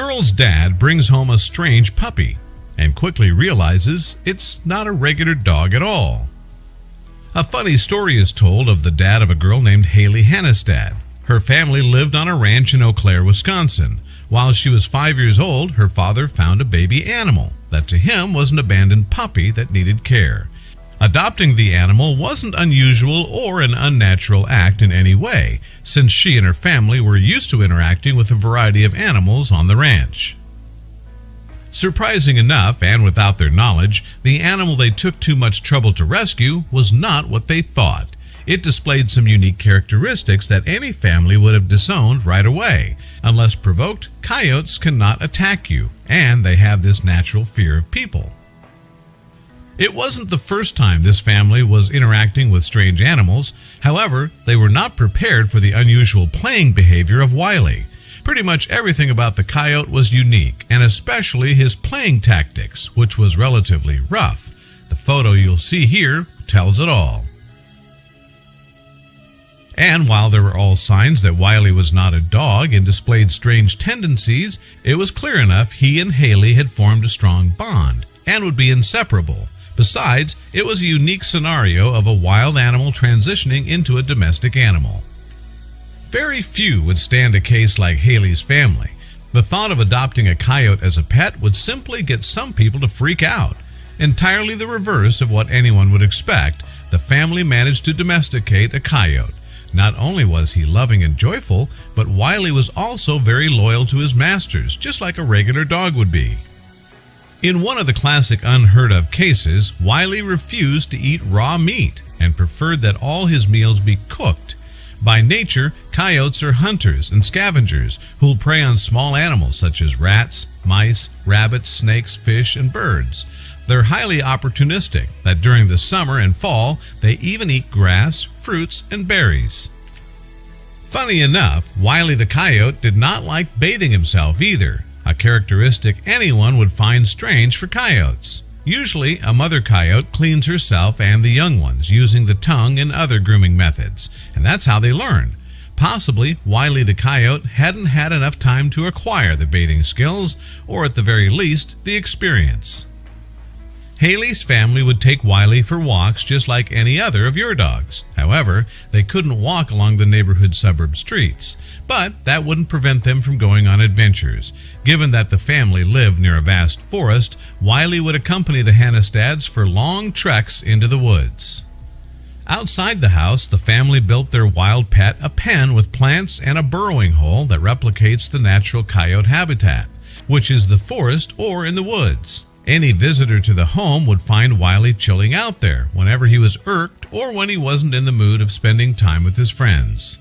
girl's dad brings home a strange puppy and quickly realizes it's not a regular dog at all. A funny story is told of the dad of a girl named Haley Hannestad. Her family lived on a ranch in Eau Claire, Wisconsin. While she was 5 years old, her father found a baby animal that to him was an abandoned puppy that needed care. Adopting the animal wasn't unusual or an unnatural act in any way, since she and her family were used to interacting with a variety of animals on the ranch. Surprising enough, and without their knowledge, the animal they took too much trouble to rescue was not what they thought. It displayed some unique characteristics that any family would have disowned right away. Unless provoked, coyotes cannot attack you, and they have this natural fear of people. It wasn't the first time this family was interacting with strange animals. However, they were not prepared for the unusual playing behavior of Wiley. Pretty much everything about the coyote was unique, and especially his playing tactics, which was relatively rough. The photo you'll see here tells it all. And while there were all signs that Wiley was not a dog and displayed strange tendencies, it was clear enough he and Haley had formed a strong bond and would be inseparable. Besides, it was a unique scenario of a wild animal transitioning into a domestic animal. Very few would stand a case like Haley's family. The thought of adopting a coyote as a pet would simply get some people to freak out. Entirely the reverse of what anyone would expect, the family managed to domesticate a coyote. Not only was he loving and joyful, but Wiley was also very loyal to his masters, just like a regular dog would be. In one of the classic unheard of cases, Wiley refused to eat raw meat and preferred that all his meals be cooked. By nature, coyotes are hunters and scavengers who will prey on small animals such as rats, mice, rabbits, snakes, fish, and birds. They're highly opportunistic that during the summer and fall, they even eat grass, fruits, and berries. Funny enough, Wiley the coyote did not like bathing himself either, a characteristic anyone would find strange for coyotes. Usually, a mother coyote cleans herself and the young ones using the tongue and other grooming methods, and that's how they learn. Possibly, Wiley the coyote hadn't had enough time to acquire the bathing skills, or at the very least, the experience. Haley's family would take Wiley for walks just like any other of your dogs. However, they couldn't walk along the neighborhood suburb streets, but that wouldn't prevent them from going on adventures. Given that the family lived near a vast forest, Wiley would accompany the Hannestads for long treks into the woods. Outside the house, the family built their wild pet a pen with plants and a burrowing hole that replicates the natural coyote habitat, which is the forest or in the woods. Any visitor to the home would find Wiley chilling out there whenever he was irked or when he wasn't in the mood of spending time with his friends.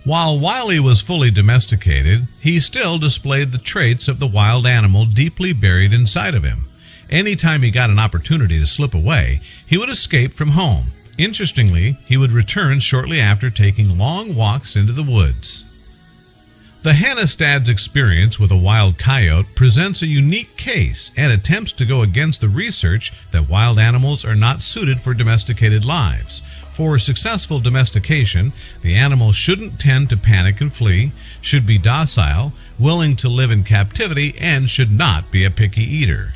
While Wiley was fully domesticated, he still displayed the traits of the wild animal deeply buried inside of him. Anytime he got an opportunity to slip away, he would escape from home. Interestingly, he would return shortly after taking long walks into the woods. The Hannestad's experience with a wild coyote presents a unique case and attempts to go against the research that wild animals are not suited for domesticated lives. For successful domestication, the animal shouldn't tend to panic and flee, should be docile, willing to live in captivity, and should not be a picky eater.